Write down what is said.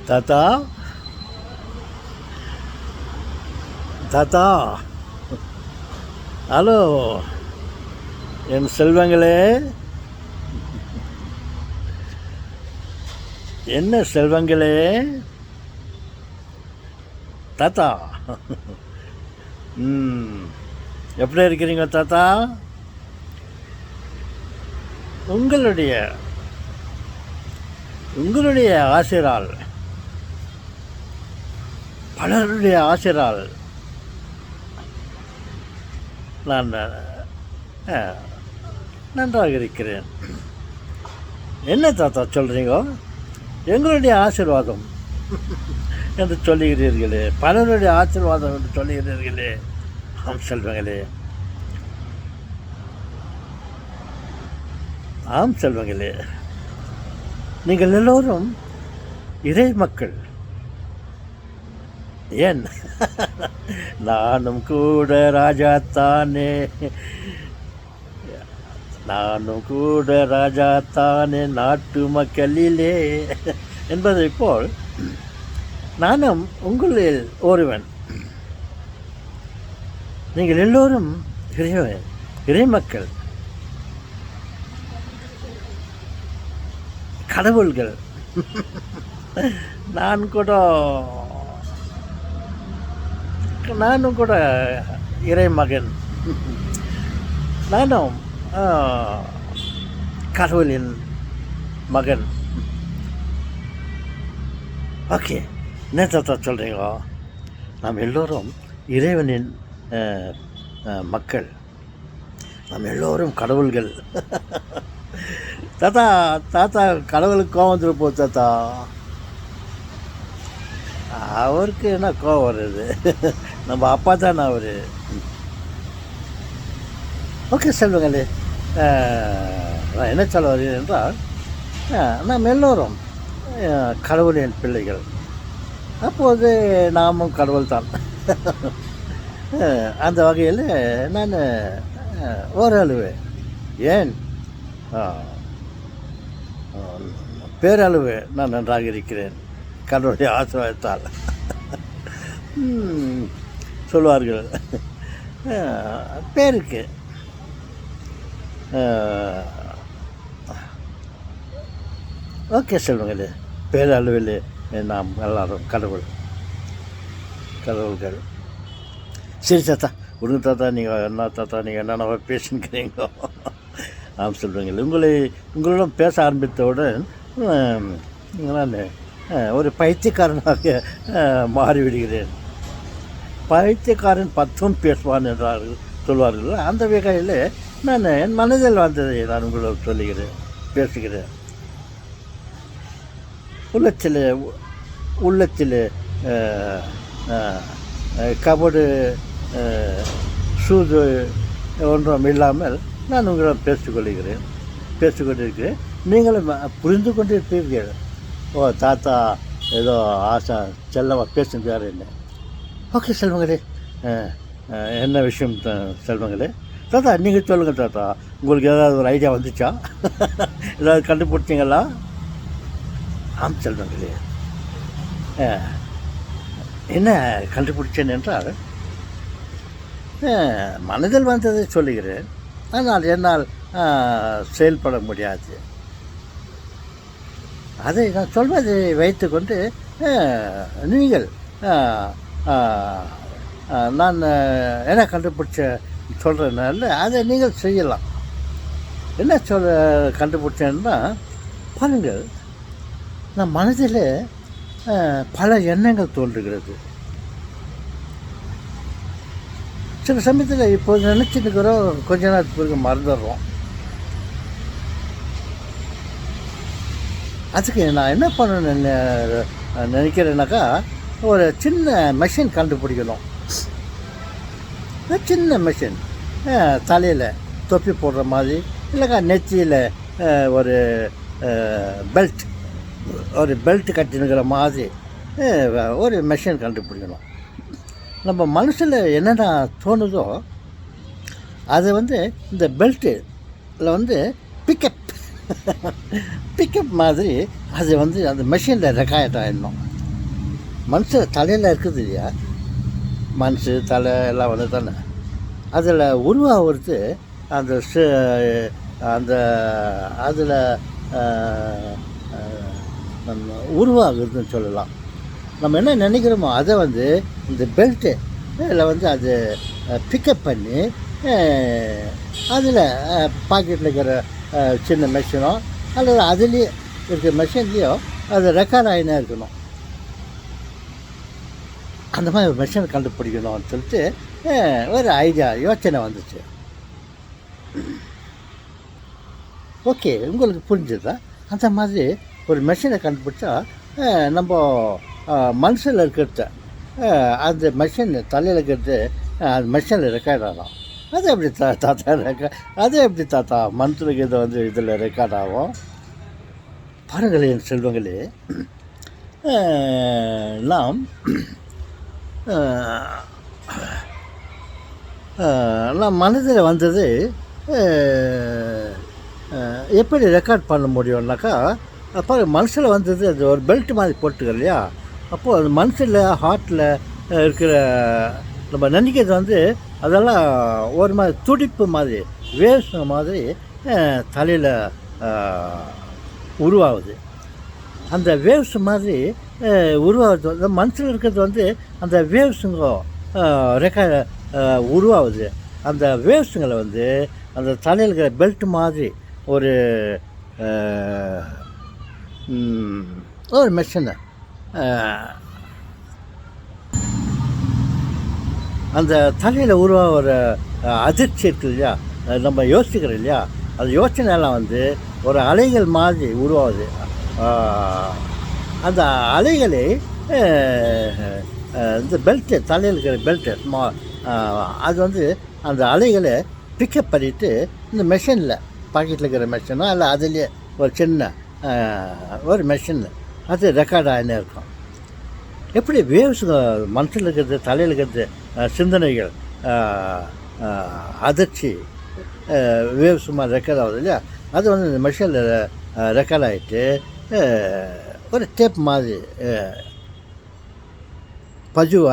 தாத்தா தாத்தா, ஹலோ என் செல்வங்களே. என்ன செல்வங்களே தாத்தா, எப்படி இருக்கிறீங்க தாத்தா? உங்களுடைய ஆசிரால், பலருடைய ஆசிரால் நான் நன்றாக இருக்கிறேன். என்ன தாத்தா சொல்கிறீங்க? எங்களுடைய ஆசீர்வாதம் என்று சொல்லுகிறீர்களே, பலருடைய ஆசீர்வாதம் என்று சொல்லுகிறீர்களே. ஆம் செல்வங்களே, ஆம் செல்வங்களே, நீங்கள் எல்லோரும் இறை மக்கள். ஏன், நானும் கூட ராஜாத்தானே, நானும் கூட ராஜாத்தானே நாட்டு மக்களிலே என்பதை போல் நானும் உங்களில் ஒருவன். நீங்கள் எல்லோரும் இறை மக்கள், கடவுள்கள். நானும் கூட இறை மகன். நானும் கடவுளின் மகன். ஓகே, என்ன தாத்தா சொல்கிறீங்க? நாம் எல்லோரும் இறைவனின் மக்கள், நாம் எல்லோரும் கடவுள்கள். தாத்தா தாத்தா கடவுளுக்கு கோவம் வந்துட்டு போ தாத்தா. அவருக்கு என்ன கோவம் வருது? நம்ம அப்பா தானே அவர். ஓகே செல்வங்களே, நான் என்ன சொல்ல வருகிறேன் என்றால், நாம் எல்லோரும் கடவுளின் பிள்ளைகள். அப்போது நாமும் கடவுள் தான். அந்த வகையில் நான் ஓரளவு, ஏன் பேரளவு நான் நன்றாக இருக்கிறேன் கடவுளுடைய ஆசீர்வாதத்தால். சொல்வார்கள் பேருக்கு. ஓகே செல்வங்களே, பேரளவில் நாம் எல்லாரும் கடவுள்கள். சரி தாத்தா, விடுங்க தாத்தா. நீங்கள் என்ன தாத்தா, நீங்கள் என்னென்ன பேசுகிறீங்க? ஆம் சொல்கிறீங்களே, உங்களிடம் பேச ஆரம்பித்தவுடன் நான் ஒரு பைத்தியக்காரனாக மாறிவிடுகிறேன். பைத்தியக்காரன் 10 பேசுவான் என்றார்கள் சொல்வார்கள். அந்த வகையில் நான் என் மனதில் வந்ததை நான் உங்களோட பேசுகிறேன். உள்ளத்தில் கபடு சூது ஒன்றும் இல்லாமல் நான் உங்களிடம் பேசிக்கொண்டிருக்கிறேன். நீங்களும் புரிந்து கொண்டிருப்பீர்கள். ஓ தாத்தா ஏதோ ஆசை செல்லமாக பேசுகிறார் என்ன. ஓகே செல்வங்களே, என்ன விஷயம் செல்வங்களே? தாத்தா நீங்கள் சொல்லுங்கள் தாத்தா, உங்களுக்கு ஏதாவது ஒரு ஐடியா வந்துச்சா? ஏதாவது கண்டுபிடிச்சிங்களா? ஆம் செல்வங்களே, என்ன கண்டுபிடிச்சேன் என்றால், மனதில் வந்ததை சொல்லுகிறேன், ஆனால் என்னால் செயல்பட முடியாது. அதை நான் சொல்வதை வைத்துக்கொண்டு நீங்கள் நான் என்ன சொல்கிறேன்னால அதை நீங்கள் செய்யலாம். என்ன கண்டுபிடிச்சேன்னா, பாருங்கள், நம் மனதில் பல எண்ணங்கள் தோன்றுகிறது. சில சமயத்தில் இப்போது நினச்சிட்டுக்கிறோம், கொஞ்ச நேரத்துக்கு பிறகு மறந்துடுறோம். அதுக்கு நான் என்ன பண்ணணும்னு நினைக்கிறேன்னாக்கா, ஒரு சின்ன மெஷின் கண்டுபிடிக்கணும். சின்ன மெஷின், தலையில் தொப்பி போடுற மாதிரி, இல்லைக்கா நெத்தியில் ஒரு பெல்ட் கட்டினுக்கிற மாதிரி ஒரு மெஷின் கண்டுபிடிக்கணும். நம்ம மனசில் என்னென்ன தோணுதோ அதை இந்த பெல்ட்டில் பிக்கப் பிக்கப் மாதிரி அது வந்து அந்த மெஷினில் ரெக்கார்ட் ஆகிடணும். மனுஷன் தலையில் இருக்குது இல்லையா, மனசு தலை எல்லாம் வந்து தானே, அதில் உருவாகிறது அந்த அந்த அதில் உருவாகுதுன்னு சொல்லலாம். நம்ம என்ன நினைக்கிறோமோ அதை வந்து இந்த பெல்ட்டு இதில் வந்து அது பிக்கப் பண்ணி அதில் பாக்கெட்டில் இருக்கிற சின்ன மெஷினோ அல்லது அதுலேயே இருக்கிற மெஷின்லேயோ அது ரெக்கார்ட் ஆகினே இருக்கணும். அந்த மாதிரி ஒரு மெஷினை கண்டுபிடிக்கணும்னு சொல்லிட்டு ஒரு யோசனை வந்துச்சு. ஓகே, உங்களுக்கு புரிஞ்சுதா? அந்த மாதிரி ஒரு மெஷினை கண்டுபிடிச்சா நம்ம மனுஷனில் இருக்கிறத அந்த மெஷின் தலையில் இருக்கிறது அந்த மெஷினில் ரெக்கார்ட் ஆகலாம். அது எப்படி தாத்தா மனுஷனுக்கு இருக்கிறது வந்து இதில் ரெக்கார்ட் ஆகும்? பாருங்களேன் செல்வங்களே, நாம் மனதில் வந்தது எப்படி ரெக்கார்ட் பண்ண முடியும்னாக்கா, அப்போ மனசில் வந்தது அது ஒரு பெல்ட் மாதிரி போட்டுக்க இல்லையா, அப்போது அது மனசில் ஹார்ட்டில் இருக்கிற நம்ம நினைக்கிறது வந்து அதெல்லாம் ஒரு மாதிரி துடிப்பு மாதிரி வேவ்ஸ் மாதிரி தலையில் உருவாகுது. அந்த வேவ்ஸ் மாதிரி உருவாகுது. அந்த மனசில் இருக்கிறது வந்து அந்த வேவ்ஸுங்க உருவாகுது. அந்த வேவ்ஸுங்களை வந்து அந்த தலையில் இருக்கிற பெல்ட் மாதிரி ஒரு மெஷினை அந்த தலையில் உருவாகிற அதிர்ச்சி இருக்குது இல்லையா, நம்ம யோசிக்கிறோம் இல்லையா, அது யோசனையெல்லாம் வந்து ஒரு அலைகள் மாதிரி உருவாகுது. அந்த அலைகளை இந்த பெல்ட்டு தலையில் இருக்கிற பெல்ட்டு அது வந்து அந்த அலைகளை பிக்கப் பண்ணிவிட்டு இந்த மெஷினில் பாக்கெட்டில் இருக்கிற மெஷினோ இல்லை அதுலேயே ஒரு சின்ன ஒரு மெஷின் அது ரெக்கார்ட் ஆகினே இருக்கும். எப்படி வேவ்ஸுங்க மனசில் இருக்கிறது தலையில் இருக்கிறது சிந்தனைகள் அதிர்ச்சி வேவ்ஸ் மாதிரி ரெக்கார்ட் ஆகுது இல்லையா, அது வந்து இந்த மெஷினில் ரெக்கார்ட் ஆகிட்டு ஒரு டேப் மாதிரி பதிவு